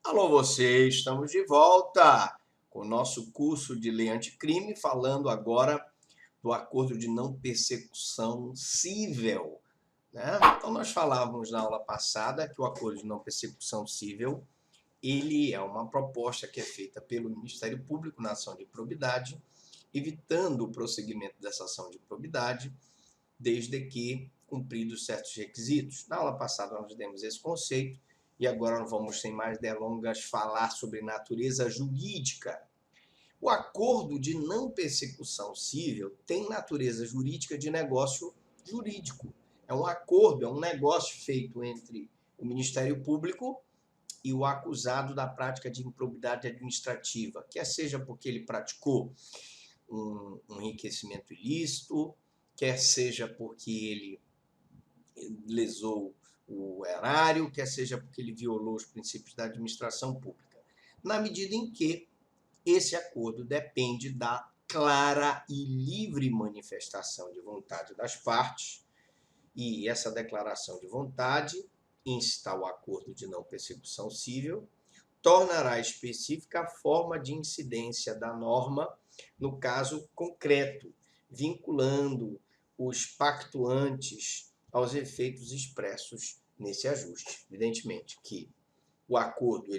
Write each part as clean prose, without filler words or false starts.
Alô você, estamos de volta com o nosso curso de Lei Anticrime, falando agora do acordo de não persecução cível, né? Então nós falávamos na aula passada que o acordo de não persecução cível, ele é uma proposta que é feita pelo Ministério Público na ação de improbidade, evitando o prosseguimento dessa ação de improbidade, desde que cumpridos certos requisitos. Na aula passada nós demos esse conceito e agora nós vamos, sem mais delongas, falar sobre natureza jurídica. O acordo de não persecução cível tem natureza jurídica de negócio jurídico. É um acordo, é um negócio feito entre o Ministério Público e o acusado da prática de improbidade administrativa, quer seja porque ele praticou um enriquecimento ilícito, quer seja porque ele lesou o erário, quer seja porque ele violou os princípios da administração pública. Na medida em que esse acordo depende da clara e livre manifestação de vontade das partes, e essa declaração de vontade insta o acordo de não persecução cível, tornará específica a forma de incidência da norma no caso concreto, vinculando os pactuantes aos efeitos expressos nesse ajuste. Evidentemente que o acordo,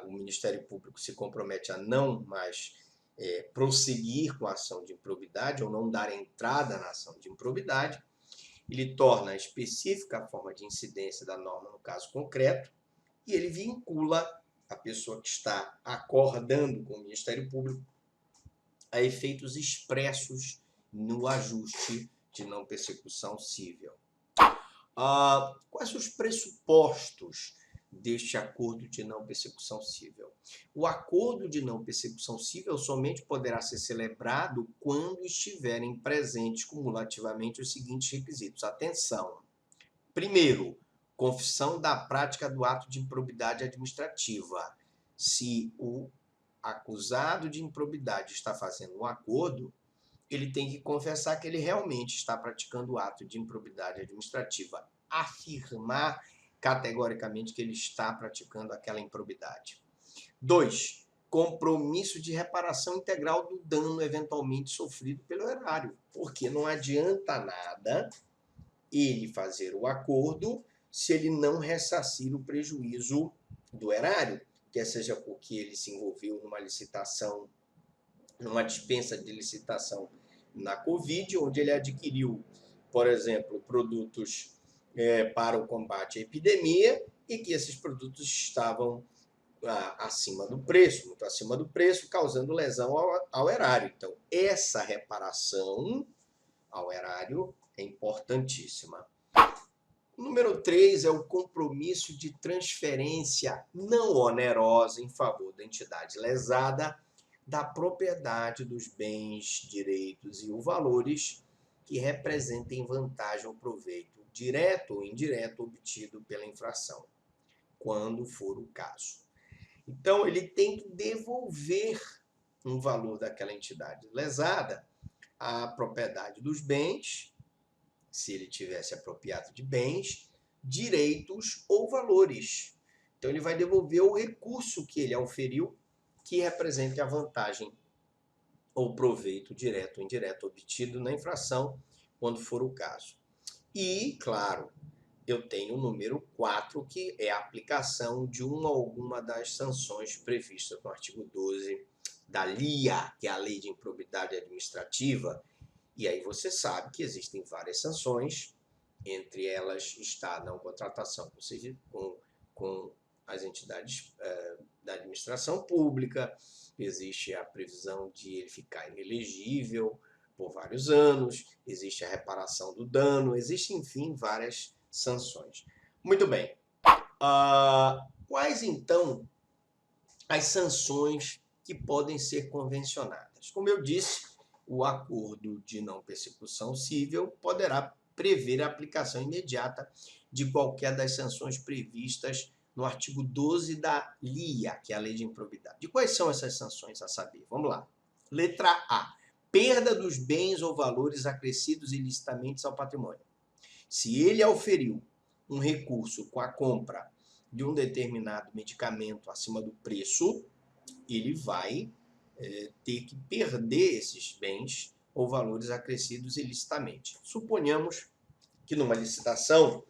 o Ministério Público se compromete a não mais prosseguir com a ação de improbidade ou não dar entrada na ação de improbidade. Ele torna específica a forma de incidência da norma no caso concreto e ele vincula a pessoa que está acordando com o Ministério Público a efeitos expressos no ajuste de não persecução cível. Quais são os pressupostos deste acordo de não persecução cível? O acordo de não persecução cível somente poderá ser celebrado quando estiverem presentes cumulativamente os seguintes requisitos. Atenção! Primeiro, confissão da prática do ato de improbidade administrativa. Se o acusado de improbidade está fazendo um acordo, ele tem que confessar que ele realmente está praticando o ato de improbidade administrativa, afirmar categoricamente que ele está praticando aquela improbidade. 2. Compromisso de reparação integral do dano eventualmente sofrido pelo erário, porque não adianta nada ele fazer o acordo se ele não ressarcir o prejuízo do erário, quer seja porque ele se envolveu numa licitação, numa dispensa de licitação na Covid, onde ele adquiriu, por exemplo, produtos para o combate à epidemia e que esses produtos estavam acima do preço, muito acima do preço, causando lesão ao erário. Então, essa reparação ao erário é importantíssima. Número 3 é o compromisso de transferência não onerosa em favor da entidade lesada da propriedade dos bens, direitos e os valores que representem vantagem ou proveito, direto ou indireto, obtido pela infração, quando for o caso. Então, ele tem que devolver um valor daquela entidade lesada à propriedade dos bens, se ele tivesse apropriado de bens, direitos ou valores. Então, ele vai devolver o recurso que ele auferiu, que represente a vantagem ou proveito direto ou indireto obtido na infração, quando for o caso. E, claro, eu tenho o número 4, que é a aplicação de uma ou alguma das sanções previstas no artigo 12 da LIA, que é a Lei de Improbidade Administrativa. E aí você sabe que existem várias sanções, entre elas está a não contratação com as entidades da administração pública, existe a previsão de ele ficar inelegível por vários anos, existe a reparação do dano, existem, enfim, várias sanções. Muito bem. Quais, então, as sanções que podem ser convencionadas? Como eu disse, o acordo de não persecução cível poderá prever a aplicação imediata de qualquer das sanções previstas no artigo 12 da LIA, que é a Lei de Improbidade. E quais são essas sanções a saber? Vamos lá. Letra A. Perda dos bens ou valores acrescidos ilicitamente ao patrimônio. Se ele auferiu um recurso com a compra de um determinado medicamento acima do preço, ele vai ter que perder esses bens ou valores acrescidos ilicitamente. Suponhamos que numa licitação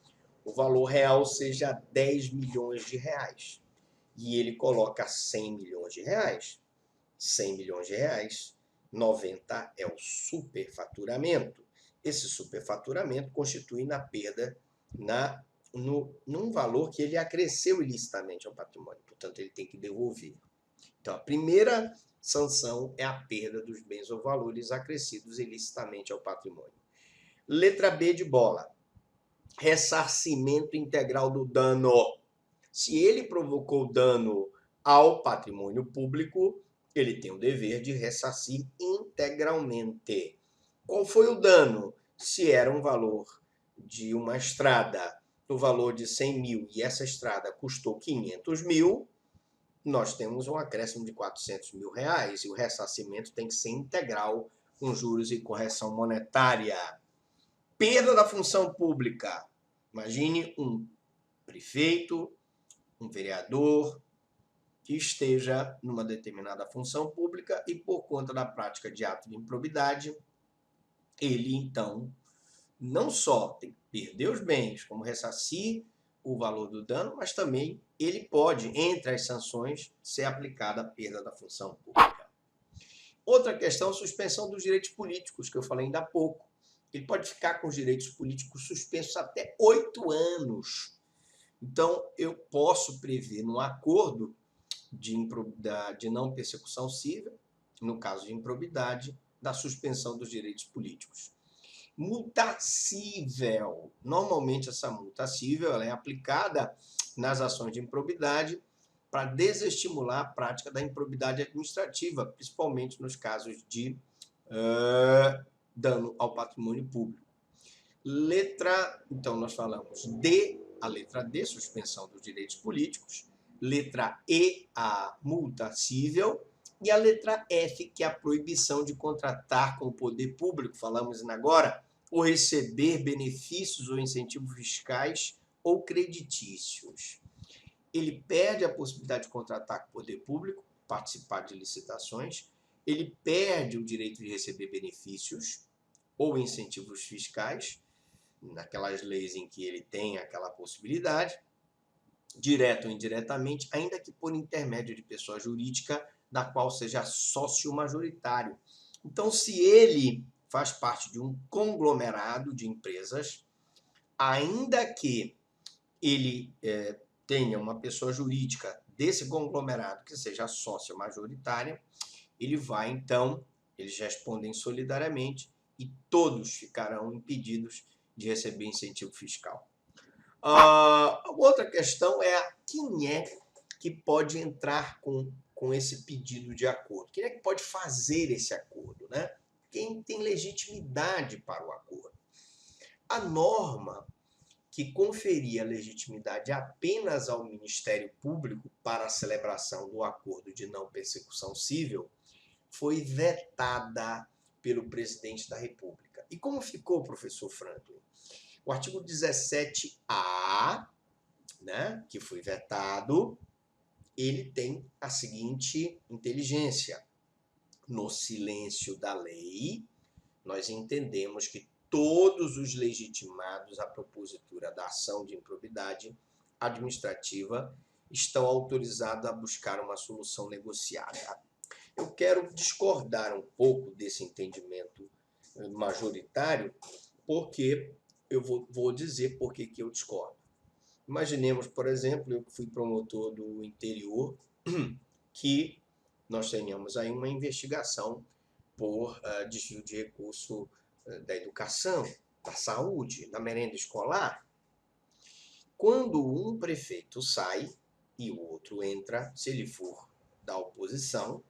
o valor real seja 10 milhões de reais e ele coloca 100 milhões de reais. 100 milhões de reais, 90 é o superfaturamento. Esse superfaturamento constitui na perda num valor que ele acresceu ilicitamente ao patrimônio, portanto ele tem que devolver. Então a primeira sanção é a perda dos bens ou valores acrescidos ilicitamente ao patrimônio. Letra B de bola. Ressarcimento integral do dano. Se ele provocou dano ao patrimônio público, ele tem o dever de ressarcir integralmente. Qual foi o dano? Se era um valor de uma estrada no valor de 100 mil e essa estrada custou 500 mil, nós temos um acréscimo de 400 mil reais e o ressarcimento tem que ser integral com juros e correção monetária. Perda da função pública. Imagine um prefeito, um vereador que esteja numa determinada função pública e por conta da prática de ato de improbidade, ele então não só tem que perder os bens, como ressarcir o valor do dano, mas também ele pode, entre as sanções, ser aplicada a perda da função pública. Outra questão, suspensão dos direitos políticos, que eu falei ainda há pouco. Ele pode ficar com os direitos políticos suspensos até 8 anos. Então, eu posso prever no acordo de não persecução cível, no caso de improbidade, da suspensão dos direitos políticos. Multa cível. Normalmente essa multa cível ela é aplicada nas ações de improbidade para desestimular a prática da improbidade administrativa, principalmente nos casos de dano ao patrimônio público. Então nós falamos a letra D, suspensão dos direitos políticos, letra E, a multa cível, e a letra F, que é a proibição de contratar com o poder público, falamos agora, ou receber benefícios ou incentivos fiscais ou creditícios. Ele perde a possibilidade de contratar com o poder público, participar de licitações, ele perde o direito de receber benefícios ou incentivos fiscais, naquelas leis em que ele tem aquela possibilidade, direto ou indiretamente, ainda que por intermédio de pessoa jurídica, da qual seja sócio majoritário. Então, se ele faz parte de um conglomerado de empresas, ainda que ele tenha uma pessoa jurídica desse conglomerado que seja sócia majoritária, ele vai, então, eles respondem solidariamente e todos ficarão impedidos de receber incentivo fiscal. Outra questão é quem é que pode entrar com esse pedido de acordo? Quem é que pode fazer esse acordo, né? Quem tem legitimidade para o acordo? A norma que conferia legitimidade apenas ao Ministério Público para a celebração do acordo de não persecução cível foi vetada pelo presidente da República. E como ficou, professor Franklin? O artigo 17A, né, que foi vetado, ele tem a seguinte inteligência. No silêncio da lei, nós entendemos que todos os legitimados à propositura da ação de improbidade administrativa estão autorizados a buscar uma solução negociada. Eu quero discordar um pouco desse entendimento majoritário, porque eu vou dizer por que eu discordo. Imaginemos, por exemplo, eu que fui promotor do interior, que nós tenhamos aí uma investigação por desvio de recurso da educação, da saúde, da merenda escolar. Quando um prefeito sai e o outro entra, se ele for da oposição,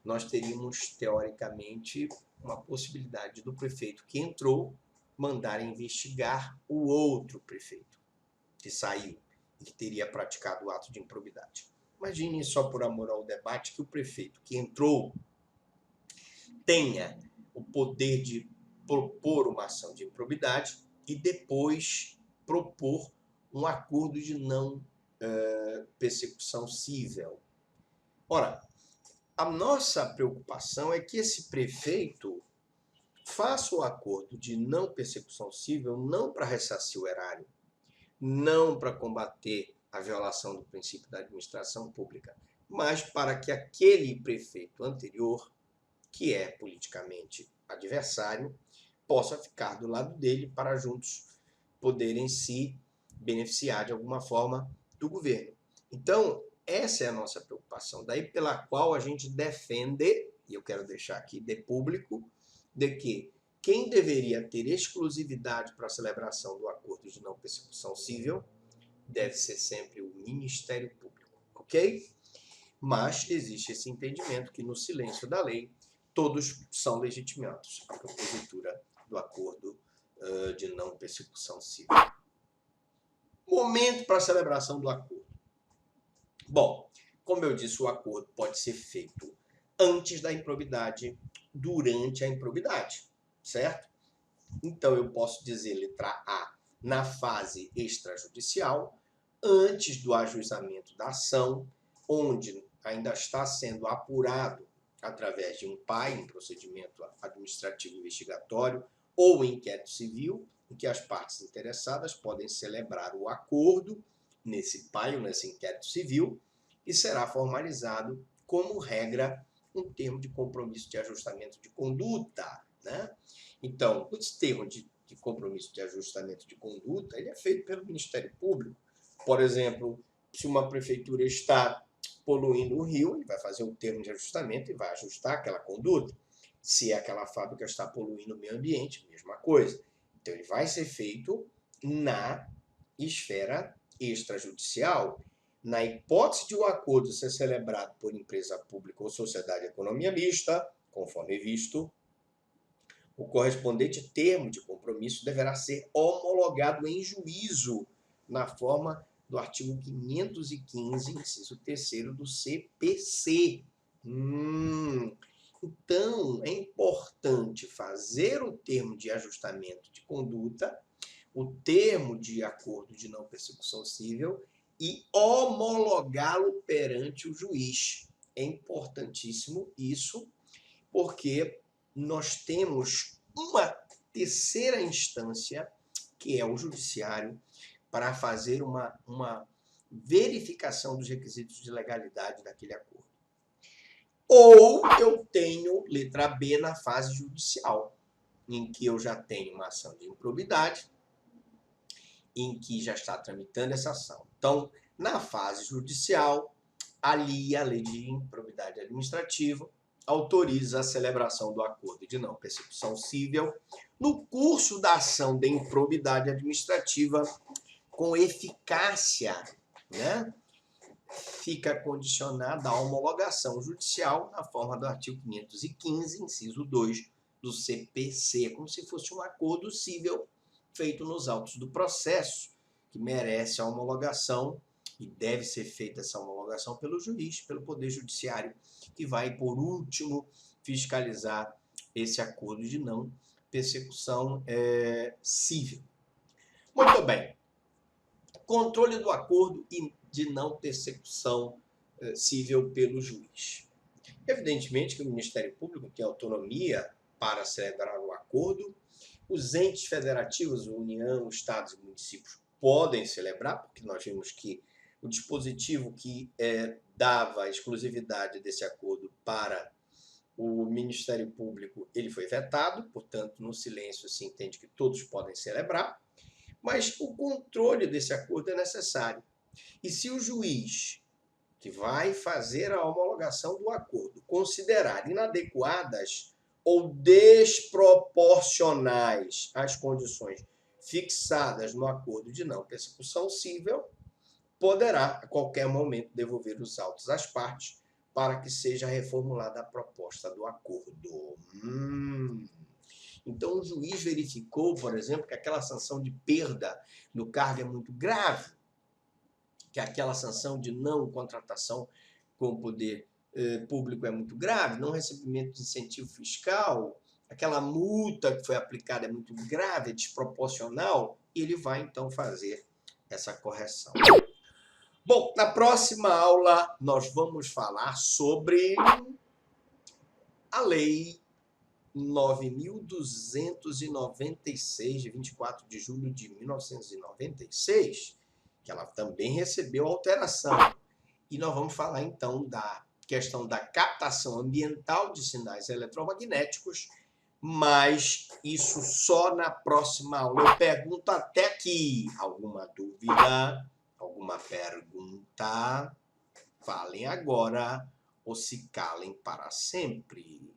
nós teríamos, teoricamente, uma possibilidade do prefeito que entrou mandar investigar o outro prefeito que saiu e que teria praticado o ato de improbidade. Imagine, só por amor ao debate, que o prefeito que entrou tenha o poder de propor uma ação de improbidade e depois propor um acordo de não persecução cível. Ora, a nossa preocupação é que esse prefeito faça o acordo de não persecução cível não para ressarcir o erário, não para combater a violação do princípio da administração pública, mas para que aquele prefeito anterior, que é politicamente adversário, possa ficar do lado dele para juntos poderem se beneficiar de alguma forma do governo. Então, essa é a nossa preocupação, daí pela qual a gente defende, e eu quero deixar aqui de público, de que quem deveria ter exclusividade para a celebração do acordo de não persecução cível deve ser sempre o Ministério Público, ok? Mas existe esse entendimento que no silêncio da lei todos são legitimados à propositura do acordo de não persecução civil. Momento para a celebração do acordo. Bom, como eu disse, o acordo pode ser feito antes da improbidade, durante a improbidade, certo? Então eu posso dizer, letra A, na fase extrajudicial, antes do ajuizamento da ação, onde ainda está sendo apurado através de um PAI, um procedimento administrativo investigatório, ou inquérito civil, em que as partes interessadas podem celebrar o acordo nesse PAI ou nesse inquérito civil, e será formalizado, como regra, um termo de compromisso de ajustamento de conduta, né? Então, o termo de compromisso de ajustamento de conduta, ele é feito pelo Ministério Público. Por exemplo, se uma prefeitura está poluindo o rio, ele vai fazer um termo de ajustamento e vai ajustar aquela conduta. Se aquela fábrica está poluindo o meio ambiente, mesma coisa. Então, ele vai ser feito na esfera extrajudicial. Na hipótese de um acordo ser celebrado por empresa pública ou sociedade de economia mista, conforme visto, o correspondente termo de compromisso deverá ser homologado em juízo, na forma do artigo 515, inciso 3º do CPC. Então, é importante fazer o termo de ajustamento de conduta, o termo de acordo de não persecução cível e homologá-lo perante o juiz. É importantíssimo isso, porque nós temos uma terceira instância, que é o judiciário, para fazer uma verificação dos requisitos de legalidade daquele acordo. Ou eu tenho, letra B, na fase judicial, em que eu já tenho uma ação de improbidade, em que já está tramitando essa ação. Então, na fase judicial, ali a lei de improbidade administrativa autoriza a celebração do acordo de não persecução cível no curso da ação de improbidade administrativa com eficácia, né? Fica condicionada à homologação judicial na forma do artigo 515, inciso 2 do CPC, como se fosse um acordo cível feito nos autos do processo, que merece a homologação e deve ser feita essa homologação pelo juiz, pelo Poder Judiciário, que vai, por último, fiscalizar esse acordo de não persecução cível. Muito bem. Controle do acordo de não persecução cível pelo juiz. Evidentemente que o Ministério Público tem autonomia para celebrar o acordo. Os entes federativos, União, Estados e municípios, podem celebrar, porque nós vimos que o dispositivo que dava a exclusividade desse acordo para o Ministério Público, ele foi vetado, portanto, no silêncio se entende que todos podem celebrar, mas o controle desse acordo é necessário. E se o juiz que vai fazer a homologação do acordo considerar inadequadas ou desproporcionais as condições fixadas no acordo de não persecução cível, poderá, a qualquer momento, devolver os autos às partes para que seja reformulada a proposta do acordo. Então, o juiz verificou, por exemplo, que aquela sanção de perda no cargo é muito grave, que aquela sanção de não contratação com o poder público é muito grave, não recebimento de incentivo fiscal, aquela multa que foi aplicada é muito grave, é desproporcional, e ele vai, então, fazer essa correção. Bom, na próxima aula nós vamos falar sobre a Lei 9.296, de 24 de julho de 1996, que ela também recebeu alteração. E nós vamos falar então da questão da captação ambiental de sinais eletromagnéticos, mas isso só na próxima aula. Eu pergunto até aqui. Alguma dúvida? Alguma pergunta? Falem agora ou se calem para sempre.